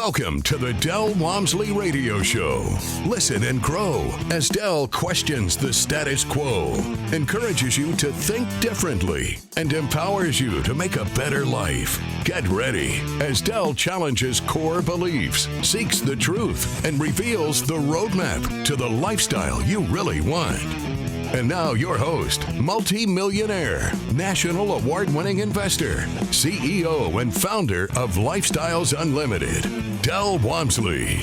Welcome to the Del Walmsley Radio Show. Listen and grow as Del questions the status quo, encourages you to think differently, and empowers you to make a better life. Get ready as Del challenges core beliefs, seeks the truth, and reveals the roadmap to the lifestyle you really want. And now your host, multi-millionaire, national award-winning investor, CEO and founder of Lifestyles Unlimited, Del Walmsley.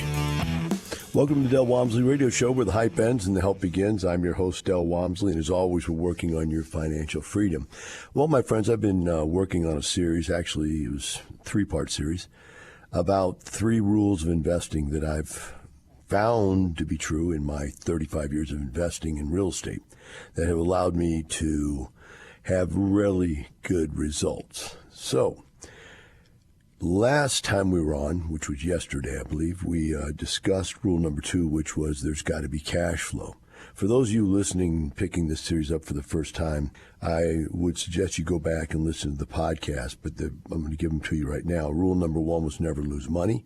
Welcome to Del Walmsley Radio Show, where the hype ends and the help begins. I'm your host, Del Walmsley, and as always, we're working on your financial freedom. Well, my friends, I've been working on a series, actually it was a three-part series, about 3 rules of investing that I've found to be true in my 35 years of investing in real estate that have allowed me to have really good results. So, last time we were on, which was yesterday, I believe, we discussed rule number 2, which was there's got to be cash flow. For those of you listening, picking this series up for the first time, I would suggest you go back and listen to the podcast, but I'm going to give them to you right now. Rule number 1 was never lose money.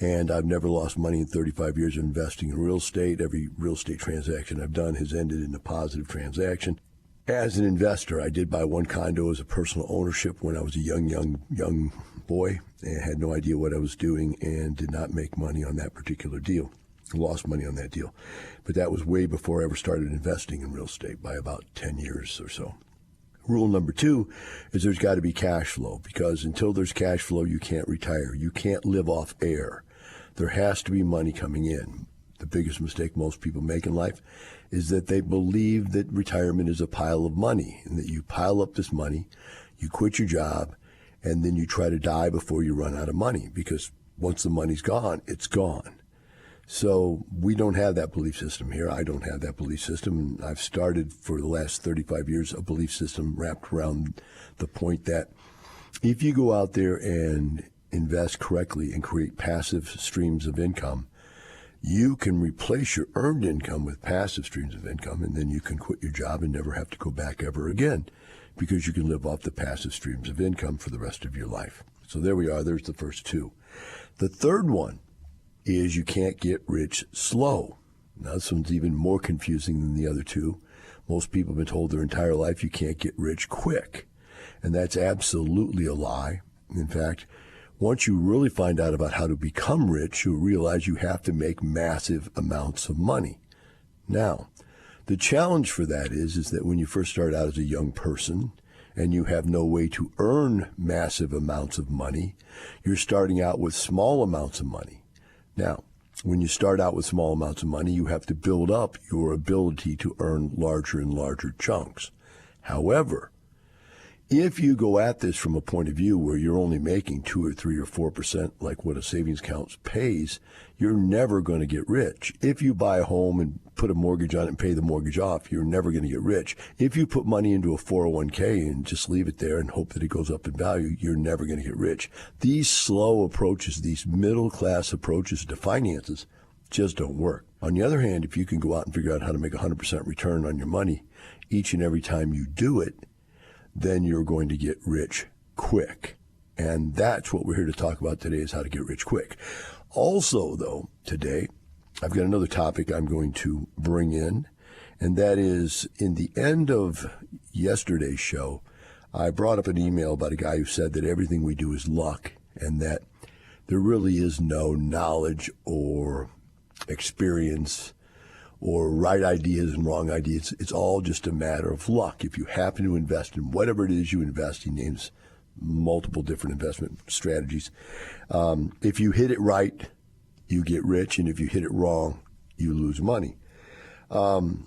And I've never lost money in 35 years of investing in real estate. Every real estate transaction I've done has ended in a positive transaction. As an investor, I did buy one condo as a personal ownership when I was a young boy and had no idea what I was doing and did not make money on that particular deal. Lost money on that deal. But that was way before I ever started investing in real estate, by about 10 years or so. Rule number 2 is there's got to be cash flow, because until there's cash flow, you can't retire. You can't live off air. There has to be money coming in. The biggest mistake most people make in life is that they believe that retirement is a pile of money, and that you pile up this money, you quit your job, and then you try to die before you run out of money, because once the money's gone, it's gone. So we don't have that belief system here. I don't have that belief system. And I've started for the last 35 years a belief system wrapped around the point that if you go out there and invest correctly and create passive streams of income, you can replace your earned income with passive streams of income, and then you can quit your job and never have to go back ever again, because you can live off the passive streams of income for the rest of your life. So there we are. There's the first 2. The third one is you can't get rich slow. Now, this one's even more confusing than the other 2. Most people have been told their entire life you can't get rich quick, and that's absolutely a lie. In fact, once you really find out about how to become rich, you'll realize you have to make massive amounts of money. Now, the challenge for that is that when you first start out as a young person and you have no way to earn massive amounts of money, you're starting out with small amounts of money. Now, when you start out with small amounts of money, you have to build up your ability to earn larger and larger chunks. However, if you go at this from a point of view where you're only making 2 or 3 or 4%, like what a savings account pays, you're never going to get rich. If you buy a home and put a mortgage on it and pay the mortgage off, you're never going to get rich. If you put money into a 401k and just leave it there and hope that it goes up in value, you're never going to get rich. These slow approaches, these middle-class approaches to finances just don't work. On the other hand, if you can go out and figure out how to make 100% return on your money each and every time you do it, then you're going to get rich quick. And that's what we're here to talk about today, is how to get rich quick. Also, though, today, I've got another topic I'm going to bring in, and that is, in the end of yesterday's show, I brought up an email about a guy who said that everything we do is luck, and that there really is no knowledge or experience or right ideas and wrong ideas. It's all just a matter of luck. If you happen to invest in whatever it is you invest, he names multiple different investment strategies. If you hit it right, you get rich, and if you hit it wrong, you lose money. And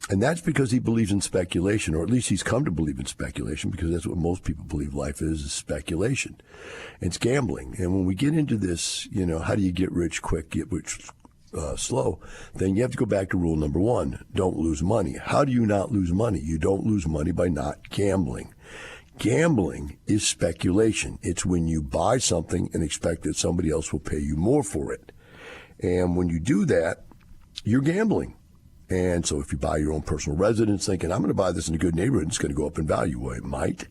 that's because he believes in speculation, or at least he's come to believe in speculation, because that's what most people believe life is speculation. It's gambling. And when we get into this, how do you get rich quick, get rich slow, then you have to go back to rule number 1. Don't lose money. How do you not lose money? You don't lose money by not gambling. Gambling is speculation. It's when you buy something and expect that somebody else will pay you more for it. And when you do that, you're gambling. And so if you buy your own personal residence thinking, I'm going to buy this in a good neighborhood and it's going to go up in value, well, it might,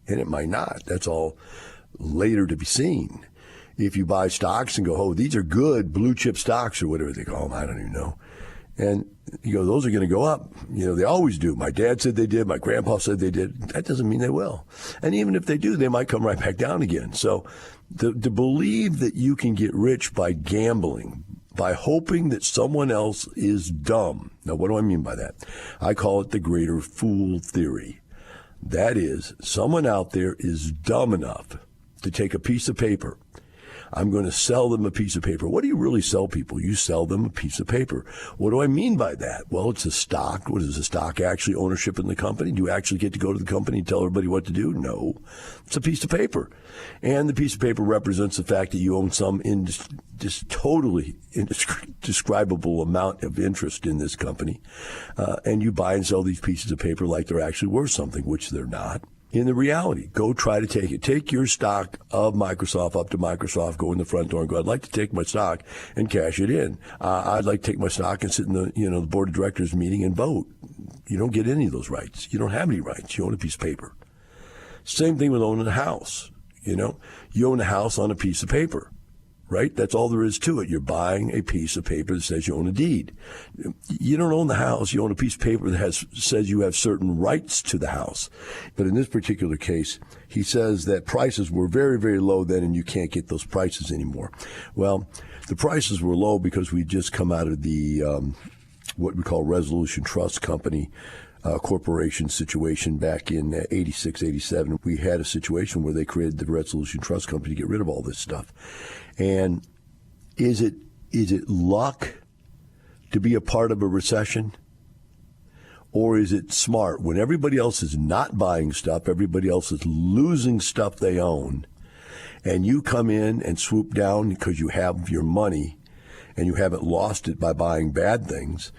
and it might not. That's all later to be seen. if you buy stocks and go, oh, these are good blue chip stocks or whatever they call them, I don't even know. And you go, those are going to go up. They always do. My dad said they did. My grandpa said they did. That doesn't mean they will. And even if they do, they might come right back down again. So to believe that you can get rich by gambling, by hoping that someone else is dumb. Now, what do I mean by that? I call it the greater fool theory. That is, someone out there is dumb enough to take a piece of paper. I'm going to sell them a piece of paper. What do you really sell people? You sell them a piece of paper. What do I mean by that? Well, it's a stock. What is a stock? Actually ownership in the company? Do you actually get to go to the company and tell everybody what to do? No. It's a piece of paper. And the piece of paper represents the fact that you own some just totally indescribable amount of interest in this company. And you buy and sell these pieces of paper like they're actually worth something, which they're not. In the reality, go try to take it. Take your stock of Microsoft up to Microsoft, go in the front door and go, I'd like to take my stock and cash it in. I'd like to take my stock and sit in the board of directors meeting and vote. You don't get any of those rights. You don't have any rights. You own a piece of paper. Same thing with owning a house. You own a house on a piece of paper, right? That's all there is to it. You're buying a piece of paper that says you own a deed. You don't own the house. You own a piece of paper that says you have certain rights to the house. But in this particular case, he says that prices were very, very low then, and you can't get those prices anymore. Well, the prices were low because we just come out of the what we call Resolution Trust Company corporation situation back in 86, 87. We had a situation where they created the Resolution Trust Company to get rid of all this stuff. And is it luck to be a part of a recession? Or is it smart? When everybody else is not buying stuff, everybody else is losing stuff they own, and you come in and swoop down because you have your money and you haven't lost it by buying bad things,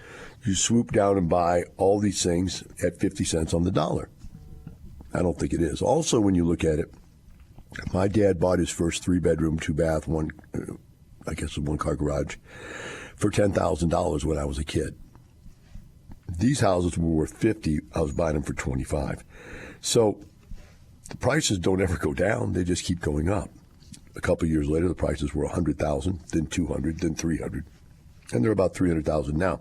you swoop down and buy all these things at 50 cents on the dollar. I don't think it is. Also, when you look at it, my dad bought his first 3-bedroom, 2-bath, one-car garage for $10,000 when I was a kid. These houses were worth $50,000. I was buying them for $25,000. So the prices don't ever go down. They just keep going up. A couple of years later, the prices were $100,000, then $200,000, then $300,000. And they're about $300,000 now.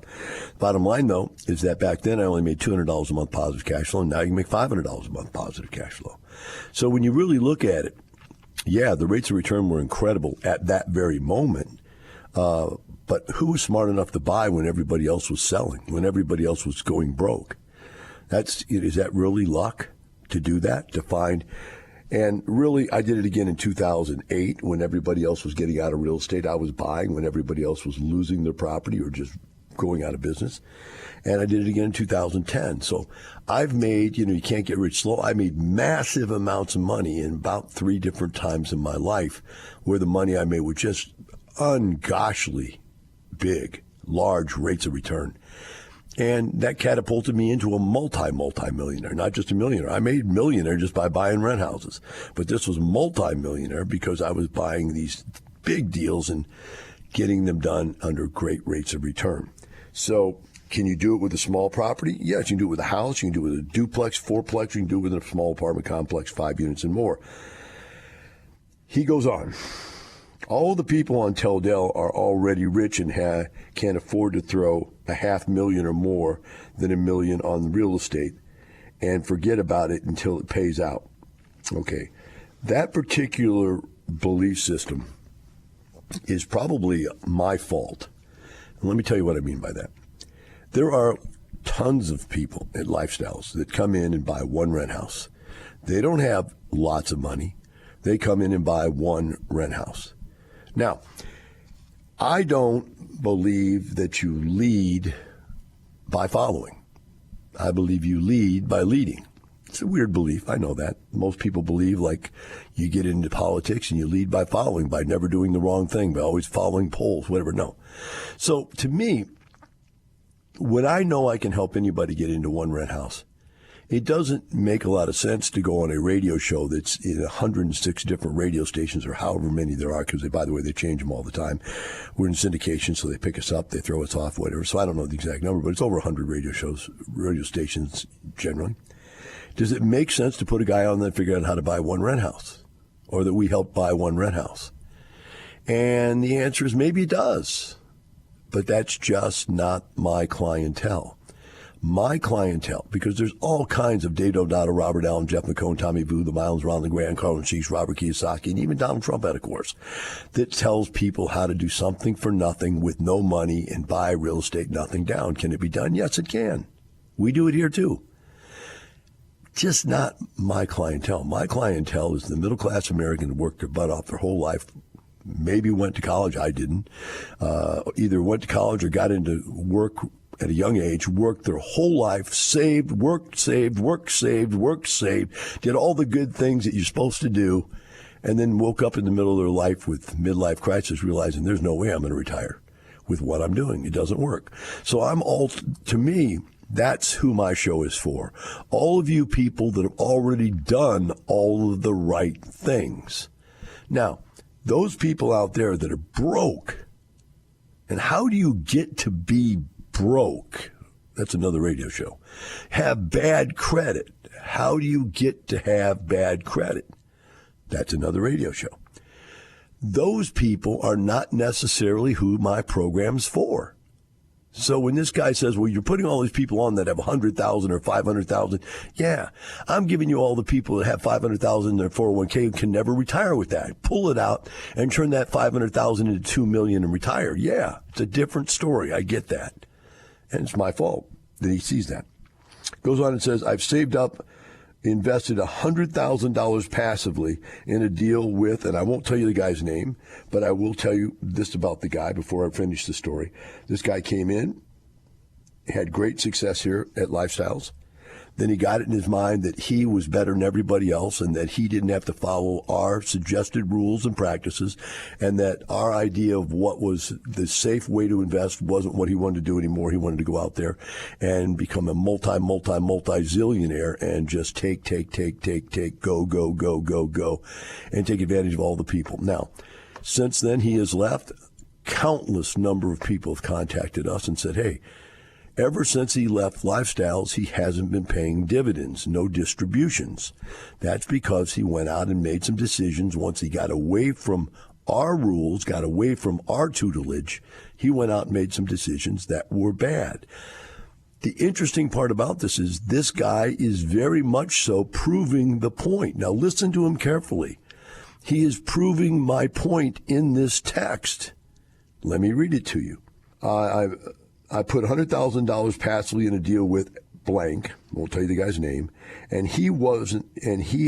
Bottom line, though, is that back then I only made $200 a month positive cash flow, and now you can make $500 a month positive cash flow. So when you really look at it, yeah, the rates of return were incredible at that very moment. But who was smart enough to buy when everybody else was selling, when everybody else was going broke? Is that really luck to do that, to find? And really, I did it again in 2008 when everybody else was getting out of real estate. I was buying when everybody else was losing their property or just going out of business. And I did it again in 2010. So I've made, you can't get rich slow. I made massive amounts of money in about 3 different times in my life where the money I made was just ungoshly big, large rates of return. And that catapulted me into a multi-millionaire, not just a millionaire. I made millionaire just by buying rent houses. But this was multi-millionaire because I was buying these big deals and getting them done under great rates of return. So can you do it with a small property? Yes, you can do it with a house. You can do it with a duplex, 4-plex. You can do it with a small apartment complex, 5 units and more. He goes on. All the people on Teldell are already rich and can afford to throw $500,000 or more than $1 million on real estate and forget about it until it pays out. Okay, that particular belief system is probably my fault. And let me tell you what I mean by that. There are tons of people at Lifestyles that come in and buy one rent house. They don't have lots of money. They come in and buy one rent house. Now, I don't believe that you lead by following. I believe you lead by leading. It's a weird belief. I know that. Most people believe like you get into politics and you lead by following, by never doing the wrong thing, by always following polls, whatever. No. So to me, when I know I can help anybody get into one rent house, it doesn't make a lot of sense to go on a radio show that's in 106 different radio stations or however many there are, because, by the way, they change them all the time. We're in syndication, so they pick us up, they throw us off, whatever. So I don't know the exact number, but it's over 100 radio stations generally. Does it make sense to put a guy on there and figure out how to buy one rent house, or that we help buy one rent house? And the answer is maybe it does. But that's just not my clientele. My clientele, because there's all kinds of Dave O'Donnell, Robert Allen, Jeff McCone, Tommy Vu, the Miles, Ron LeGrand, Carlin Sheets, Robert Kiyosaki, and even Donald Trump had a course that tells people how to do something for nothing with no money and buy real estate nothing down. Can it be done? Yes, it can. We do it here too. Just not my clientele. My clientele is the middle-class American who worked their butt off their whole life, maybe went to college. I didn't. Either went to college or got into work at a young age, worked their whole life, saved, worked, saved, did all the good things that you're supposed to do, and then woke up in the middle of their life with midlife crisis, realizing there's no way I'm going to retire with what I'm doing. It doesn't work. So to me, that's who my show is for. All of you people that have already done all of the right things. Now, those people out there that are broke, and how do you get to be broke? That's another radio show. Have bad credit. How do you get to have bad credit? That's another radio show. Those people are not necessarily who my program's for. So when this guy says, well, you're putting all these people on that have 100,000 or 500,000, yeah, I'm giving you all the people that have 500,000 in their 401k who can never retire with that. Pull it out and turn that 500,000 into 2 million and retire. Yeah, it's a different story. I get that. And it's my fault that he sees that. Goes on and says, I've saved up, invested $100,000 passively in a deal with, and I won't tell you the guy's name, but I will tell you this about the guy before I finish the story. This guy came in, had great success here at Lifestyles. Then he got it in his mind that he was better than everybody else and that he didn't have to follow our suggested rules and practices, and that our idea of what was the safe way to invest wasn't what he wanted to do anymore. He wanted to go out there and become a multi-zillionaire and just take, go, and take advantage of all the people. Now, since then he has left. Countless number of people have contacted us and said, hey, ever since he left Lifestyles, he hasn't been paying dividends, no distributions. That's because he went out and made some decisions. Once he got away from our rules, got away from our tutelage, he went out and made some decisions that were bad. The interesting part about this is this guy is very much so proving the point. Now listen to him carefully. He is proving my point in this text. Let me read it to you. I put $100,000 passively in a deal with blank. Won't tell you the guy's name, and he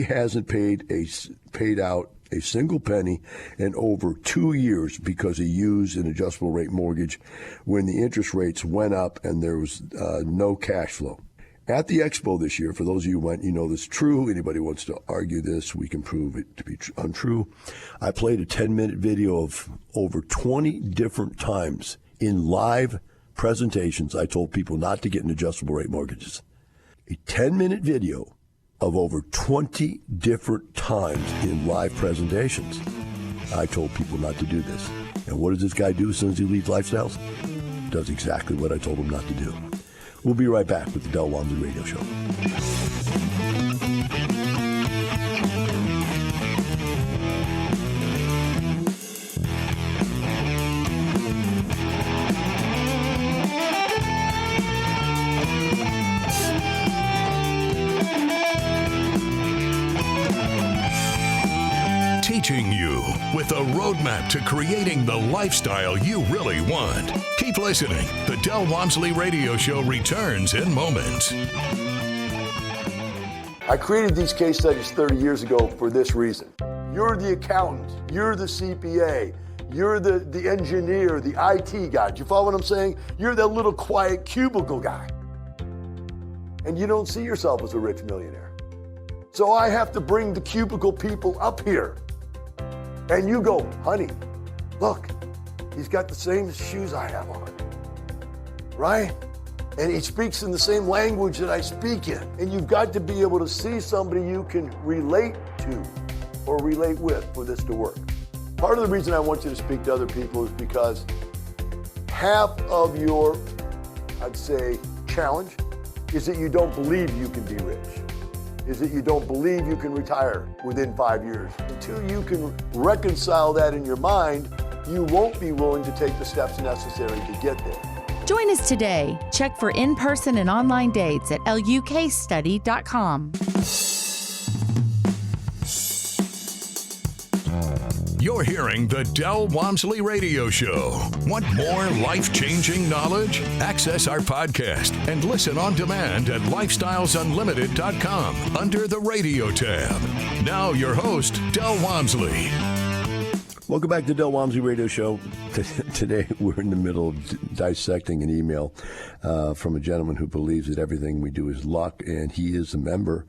hasn't paid out a single penny in over 2 years because he used an adjustable rate mortgage when the interest rates went up and there was no cash flow. At the expo this year, for those of you who went, you know this is true. Anybody wants to argue this, we can prove it to be untrue. I played a 10-minute video of over 20 different times in live presentations. I told people not to get in adjustable rate mortgages. A 10-minute video of over 20 different times in live presentations. I told people not to do this. And what does this guy do as soon as he leaves Lifestyles? Does exactly what I told him not to do. We'll be right back with the Del Walmsley Radio Show. Teaching you with a roadmap to creating the lifestyle you really want. Keep listening. The Del Walmsley Radio Show returns in moments. I created these case studies 30 years ago for this reason. You're the accountant, you're the CPA, you're the engineer, the IT guy. Do you follow what I'm saying? You're that little quiet cubicle guy. And you don't see yourself as a rich millionaire. So I have to bring the cubicle people up here. And you go, honey, look, he's got the same shoes I have on, right? And he speaks in the same language that I speak in. And you've got to be able to see somebody you can relate to or relate with for this to work. Part of the reason I want you to speak to other people is because half of your, I'd say, challenge is that you don't believe you can be rich. Is that you don't believe you can retire within 5 years. Until you can reconcile that in your mind, you won't be willing to take the steps necessary to get there. Join us today. Check for in-person and online dates at lukstudy.com. You're hearing the Del Walmsley Radio Show. Want more life-changing knowledge? Access our podcast and listen on demand at lifestylesunlimited.com under the radio tab. Now your host, Del Walmsley. Welcome back to the Del Walmsley Radio Show. Today we're in the middle of dissecting an email from a gentleman who believes that everything we do is luck, and he is a member.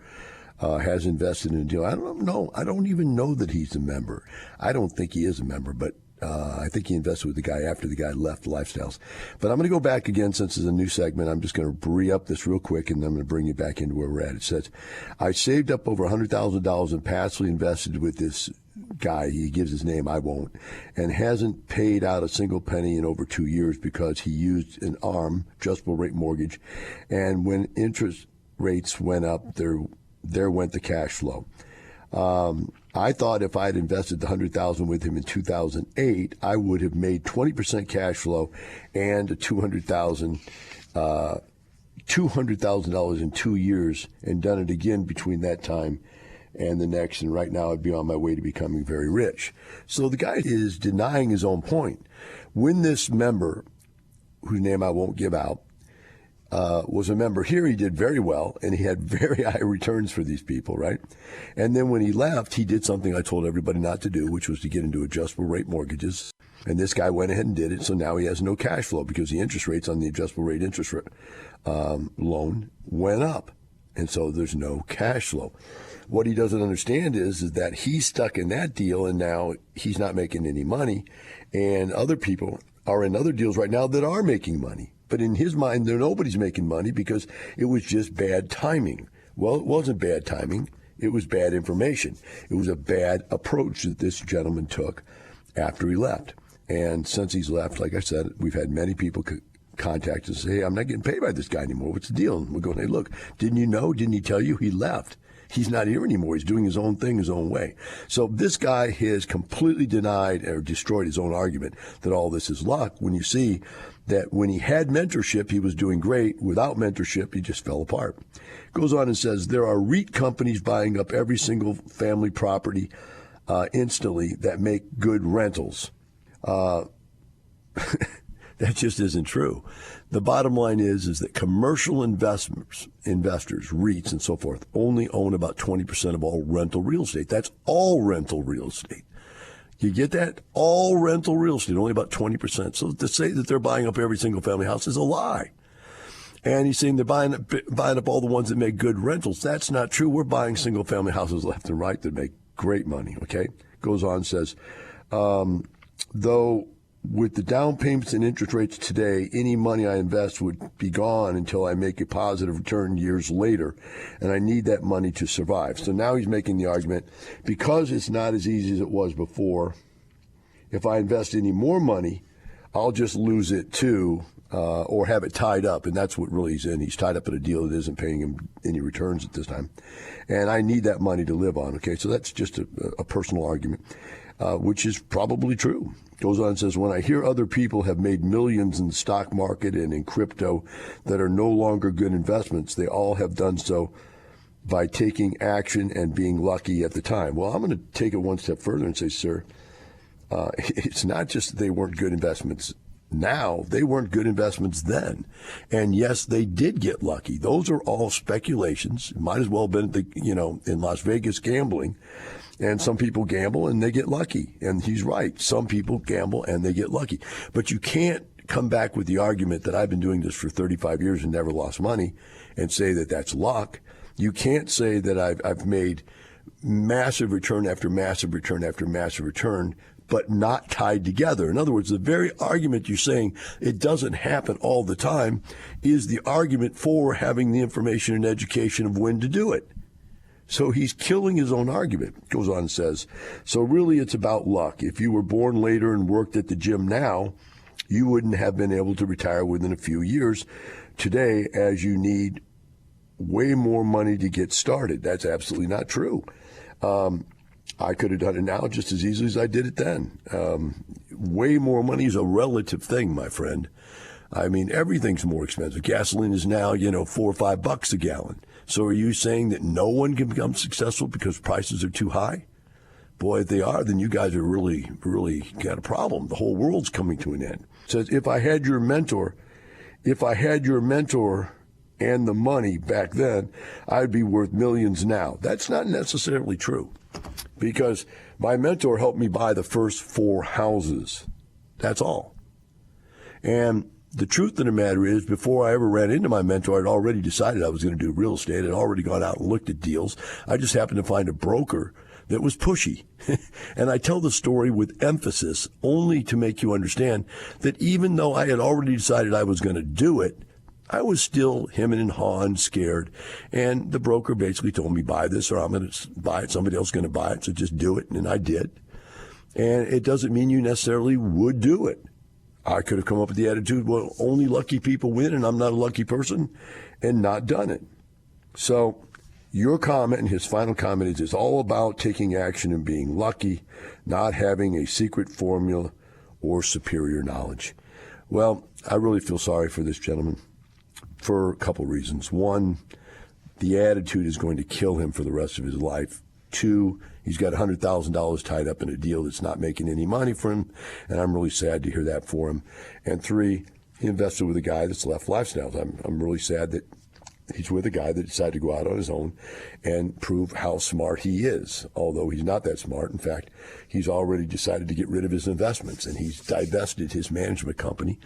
Has invested in a deal. I don't know. I don't even know that he's a member. I don't think he is a member, but I think he invested with the guy after the guy left Lifestyles. But I'm going to go back again since it's a new segment. I'm just going to re-up this real quick, and then I'm going to bring you back into where we're at. It says, I saved up over $100,000 and passively invested with this guy. He gives his name. I won't. And hasn't paid out a single penny in over 2 years because he used an ARM, adjustable rate mortgage. And when interest rates went up, there went the cash flow. I thought if I had invested the $100,000 with him in 2008, I would have made 20% cash flow and $200,000 in 2 years, and done it again between that time and the next. And right now, I'd be on my way to becoming very rich. So the guy is denying his own point. When this member, whose name I won't give out, was a member here, he did very well, and he had very high returns for these people, right? And then when he left, he did something I told everybody not to do, which was to get into adjustable rate mortgages. And this guy went ahead and did it, so now he has no cash flow because the interest rates on the adjustable rate interest rate, loan went up. And so there's no cash flow. What he doesn't understand is that he's stuck in that deal, and now he's not making any money. And other people are in other deals right now that are making money. But in his mind, nobody's making money because it was just bad timing. Well, it wasn't bad timing. It was bad information. It was a bad approach that this gentleman took after he left. And since he's left, like I said, we've had many people contact us and say, hey, I'm not getting paid by this guy anymore. What's the deal? And we're going, hey, look, didn't you know? Didn't he tell you? He left. He's not here anymore. He's doing his own thing his own way. So this guy has completely denied or destroyed his own argument that all this is luck, when you see that when he had mentorship, he was doing great. Without mentorship, he just fell apart. Goes on and says, there are REIT companies buying up every single family property instantly that make good rentals. That just isn't true. The bottom line is that commercial investors, REITs and so forth, only own about 20% of all rental real estate. That's all rental real estate. You get that? All rental real estate, only about 20%. So to say that they're buying up every single family house is a lie. And he's saying they're buying up all the ones that make good rentals. That's not true. We're buying single family houses left and right that make great money, okay? Goes on, says, though with the down payments and interest rates today, any money I invest would be gone until I make a positive return years later, and I need that money to survive. So now he's making the argument, because it's not as easy as it was before, if I invest any more money, I'll just lose it too, or have it tied up, and that's what really he's in. He's tied up in a deal that isn't paying him any returns at this time, and I need that money to live on, okay? So that's just a personal argument, which is probably true. Goes on and says, when I hear other people have made millions in the stock market and in crypto that are no longer good investments, they all have done so by taking action and being lucky at the time. Well, I'm going to take it one step further and say, sir, it's not just that they weren't good investments now, they weren't good investments then. And yes, they did get lucky. Those are all speculations. It might as well have been, in Las Vegas gambling. And some people gamble and they get lucky. And he's right. Some people gamble and they get lucky. But you can't come back with the argument that I've been doing this for 35 years and never lost money and say that that's luck. You can't say that I've made massive return after massive return after massive return, but not tied together. In other words, the very argument you're saying it doesn't happen all the time is the argument for having the information and education of when to do it. So he's killing his own argument. Goes on and says, so really it's about luck. If you were born later and worked at the gym now, you wouldn't have been able to retire within a few years today, as you need way more money to get started. That's absolutely not true. I could have done it now just as easily as I did it then. way more money is a relative thing, my friend. I mean, everything's more expensive. Gasoline is now, $4 or $5 a gallon. So are you saying that no one can become successful because prices are too high? Boy, if they are, then you guys are really, really got a problem. The whole world's coming to an end. It says, if I had your mentor and the money back then, I'd be worth millions now. That's not necessarily true, because my mentor helped me buy the first 4 houses. That's all. And the truth of the matter is, before I ever ran into my mentor, I'd already decided I was going to do real estate. I'd already gone out and looked at deals. I just happened to find a broker that was pushy. And I tell the story with emphasis only to make you understand that even though I had already decided I was going to do it, I was still hemming and hawing, scared. And the broker basically told me, buy this or I'm going to buy it. Somebody else is going to buy it, so just do it. And I did. And it doesn't mean you necessarily would do it. I could have come up with the attitude, well, only lucky people win, and I'm not a lucky person, and not done it. So your comment and his final comment is, it's all about taking action and being lucky, not having a secret formula or superior knowledge. Well, I really feel sorry for this gentleman for a couple reasons. One, the attitude is going to kill him for the rest of his life. 2, he's got $100,000 tied up in a deal that's not making any money for him, and I'm really sad to hear that for him. And 3, he invested with a guy that's left lifestyles. I'm really sad that he's with a guy that decided to go out on his own and prove how smart he is, although he's not that smart. In fact, he's already decided to get rid of his investments, and he's divested his management company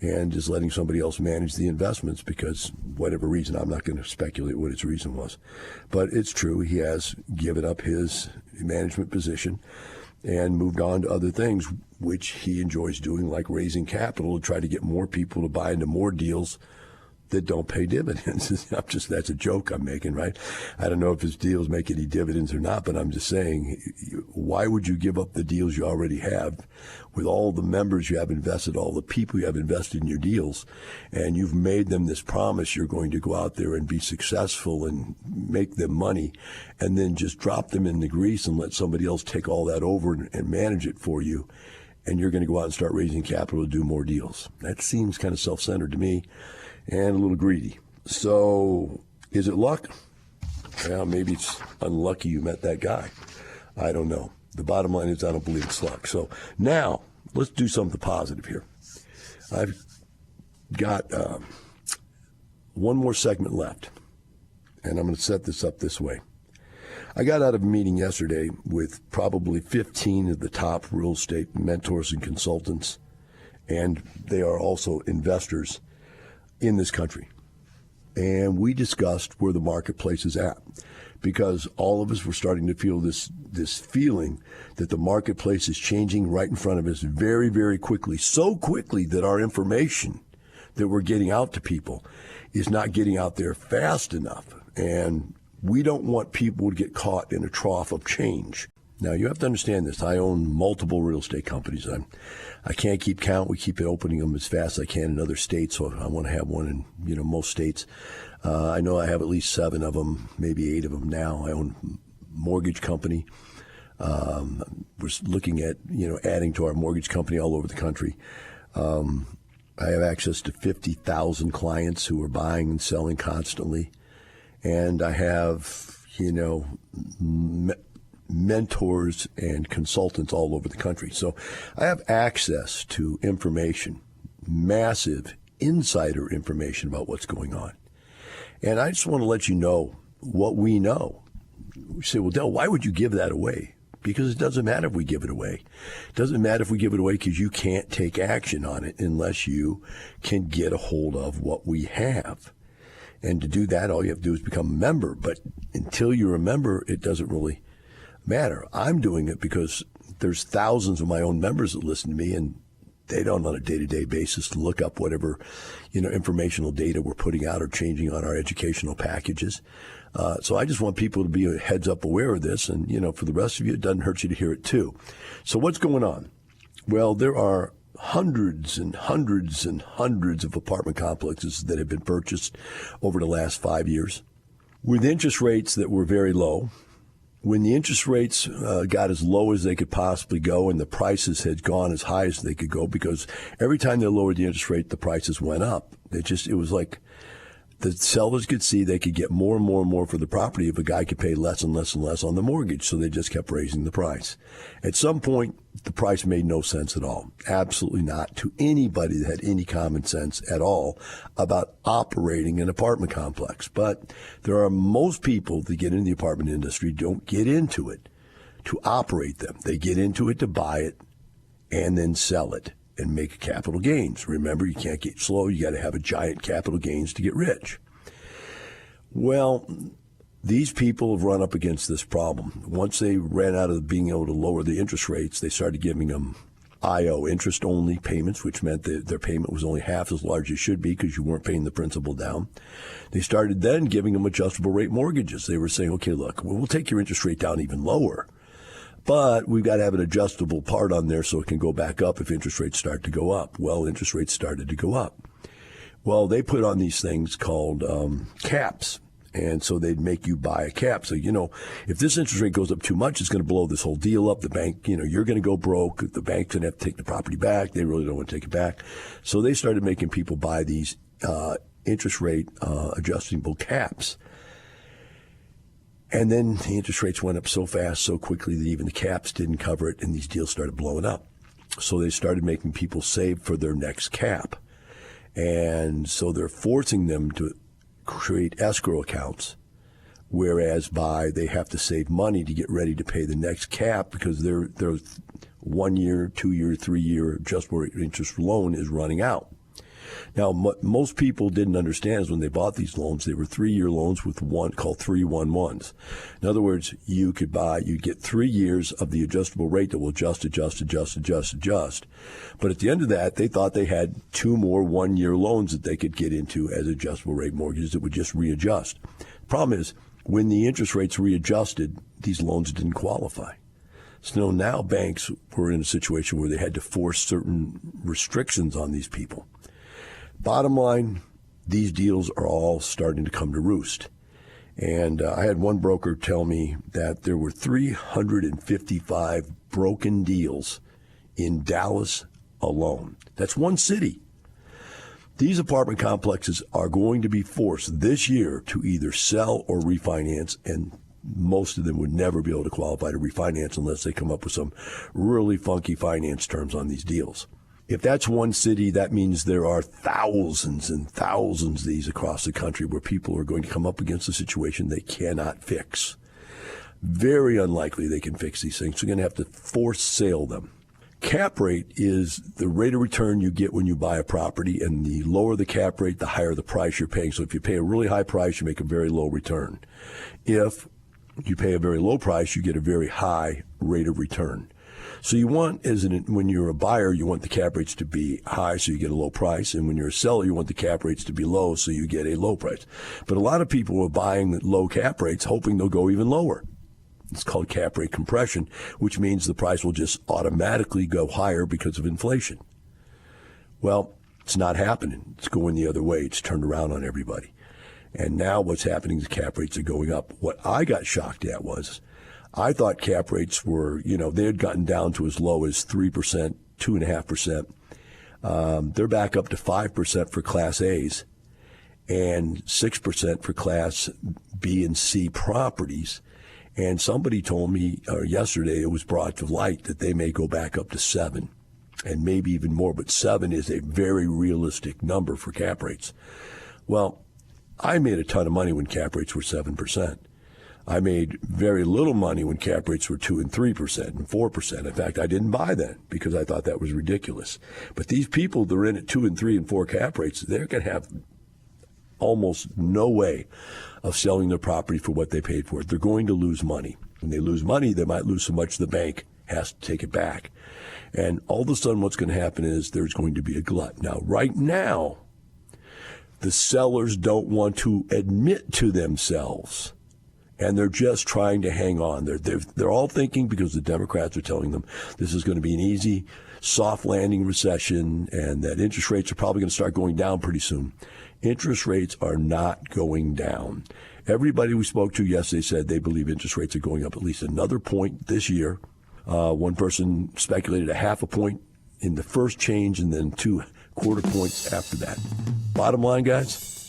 and is letting somebody else manage the investments because whatever reason, I'm not going to speculate what his reason was. But it's true, he has given up his management position and moved on to other things, which he enjoys doing, like raising capital to try to get more people to buy into more deals that don't pay dividends. That's a joke I'm making, right? I don't know if his deals make any dividends or not, but I'm just saying, why would you give up the deals you already have with all the members you have invested, all the people you have invested in your deals, and you've made them this promise you're going to go out there and be successful and make them money, and then just drop them in the grease and let somebody else take all that over and manage it for you, and you're going to go out and start raising capital to do more deals. That seems kind of self-centered to me, and a little greedy. So, is it luck? Well, maybe it's unlucky you met that guy. I don't know. The bottom line is I don't believe it's luck. So now, let's do something positive here. I've got one more segment left, and I'm going to set this up this way. I got out of a meeting yesterday with probably 15 of the top real estate mentors and consultants, and they are also investors in this country. And we discussed where the marketplace is at, because all of us were starting to feel this feeling that the marketplace is changing right in front of us very, very quickly, so quickly that our information that we're getting out to people is not getting out there fast enough. And we don't want people to get caught in a trough of change. Now, you have to understand this. I own multiple real estate companies. I can't keep count. We keep opening them as fast as I can in other states, so I want to have one in most states. I know I have at least 7 of them, maybe 8 of them now. I own a mortgage company. We're looking at adding to our mortgage company all over the country. I have access to 50,000 clients who are buying and selling constantly, and I have mentors and consultants all over the country. So I have access to information, massive insider information about what's going on. And I just want to let you know what we know. You say, well, Del, why would you give that away? Because it doesn't matter if we give it away. It doesn't matter if we give it away because you can't take action on it unless you can get a hold of what we have. And to do that, all you have to do is become a member. But until you're a member, it doesn't really matter. I'm doing it because there's thousands of my own members that listen to me, and they don't on a day-to-day basis look up whatever informational data we're putting out or changing on our educational packages. So I just want people to be heads up aware of this, and for the rest of you, it doesn't hurt you to hear it too. So what's going on? Well, there are hundreds and hundreds and hundreds of apartment complexes that have been purchased over the last 5 years with interest rates that were very low. when the interest rates got as low as they could possibly go and the prices had gone as high as they could go, because every time they lowered the interest rate, the prices went up. It was like the sellers could see they could get more and more and more for the property if a guy could pay less and less and less on the mortgage. So they just kept raising the price. At some point, the price made no sense at all. Absolutely not to anybody that had any common sense at all about operating an apartment complex. But there are most people that get into the apartment industry don't get into it to operate them. They get into it to buy it and then sell it and make capital gains. Remember, you can't get slow. You got to have a giant capital gains to get rich. Well, these people have run up against this problem. Once they ran out of being able to lower the interest rates, they started giving them IO, interest-only payments, which meant that their payment was only half as large as it should be because you weren't paying the principal down. They started then giving them adjustable rate mortgages. They were saying, okay, look, we'll take your interest rate down even lower, but we've got to have an adjustable part on there so it can go back up if interest rates start to go up. Well, interest rates started to go up. Well, they put on these things called caps. And so they'd make you buy a cap. So, if this interest rate goes up too much, it's going to blow this whole deal up. The bank, you're going to go broke. The bank's going to have to take the property back. They really don't want to take it back. So they started making people buy these interest rate adjustable caps. And then the interest rates went up so fast, so quickly that even the caps didn't cover it, and these deals started blowing up. So they started making people save for their next cap. And so they're forcing them to create escrow accounts, whereas they have to save money to get ready to pay the next cap because their 1 year, 2 year, 3 year adjustable interest loan is running out. Now, most people didn't understand is when they bought these loans, they were 3-year loans with one called 3-1-1s. In other words, you get 3 years of the adjustable rate that will adjust. But at the end of that, they thought they had 2 more 1-year loans that they could get into as adjustable rate mortgages that would just readjust. Problem is, when the interest rates readjusted, these loans didn't qualify. So now banks were in a situation where they had to force certain restrictions on these people. Bottom line, these deals are all starting to come to roost. And I had one broker tell me that there were 355 broken deals in Dallas alone. That's one city. These apartment complexes are going to be forced this year to either sell or refinance, and most of them would never be able to qualify to refinance unless they come up with some really funky finance terms on these deals. If that's one city, that means there are thousands and thousands of these across the country where people are going to come up against a situation they cannot fix. Very unlikely they can fix these things. So you're going to have to force sale them. Cap rate is the rate of return you get when you buy a property, and the lower the cap rate, the higher the price you're paying. So if you pay a really high price, you make a very low return. If you pay a very low price, you get a very high rate of return. So you want, when you're a buyer, you want the cap rates to be high so you get a low price. And when you're a seller, you want the cap rates to be low so you get a low price. But a lot of people are buying at low cap rates hoping they'll go even lower. It's called cap rate compression, which means the price will just automatically go higher because of inflation. Well, it's not happening. It's going the other way. It's turned around on everybody. And now what's happening is cap rates are going up. What I got shocked at was I thought cap rates were, they had gotten down to as low as 3%, 2.5%. They're back up to 5% for Class A's and 6% for Class B and C properties. And somebody told me yesterday, it was brought to light that they may go back up to 7 and maybe even more. But 7 is a very realistic number for cap rates. Well, I made a ton of money when cap rates were 7%. I made very little money when cap rates were 2 and 3% and 4%. In fact, I didn't buy then because I thought that was ridiculous. But these people that are in at 2 and 3 and 4 cap rates, they're going to have almost no way of selling their property for what they paid for it. They're going to lose money. When they lose money, they might lose so much the bank has to take it back. And all of a sudden what's going to happen is there's going to be a glut. Now, right now, the sellers don't want to admit to themselves, and they're just trying to hang on. They're all thinking, because the Democrats are telling them this is going to be an easy, soft landing recession and that interest rates are probably going to start going down pretty soon. Interest rates are not going down. Everybody we spoke to yesterday said they believe interest rates are going up at least another point this year. One person speculated a half a point in the first change and then 2 quarter points after that. Bottom line, guys,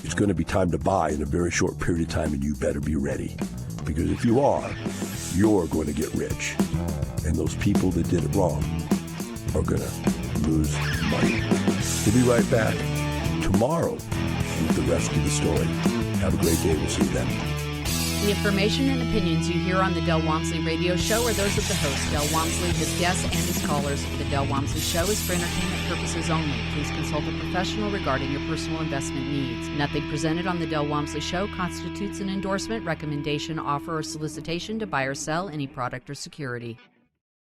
it's going to be time to buy in a very short period of time, and you better be ready. Because if you are, you're going to get rich. And those people that did it wrong are going to lose money. We'll be right back tomorrow with the rest of the story. Have a great day. We'll see you then. The information and opinions you hear on the Del Walmsley Radio Show are those of the host, Del Walmsley, his guests, and his callers. The Del Walmsley Show is for entertainment purposes only. Please consult a professional regarding your personal investment needs. Nothing presented on the Del Walmsley Show constitutes an endorsement, recommendation, offer, or solicitation to buy or sell any product or security.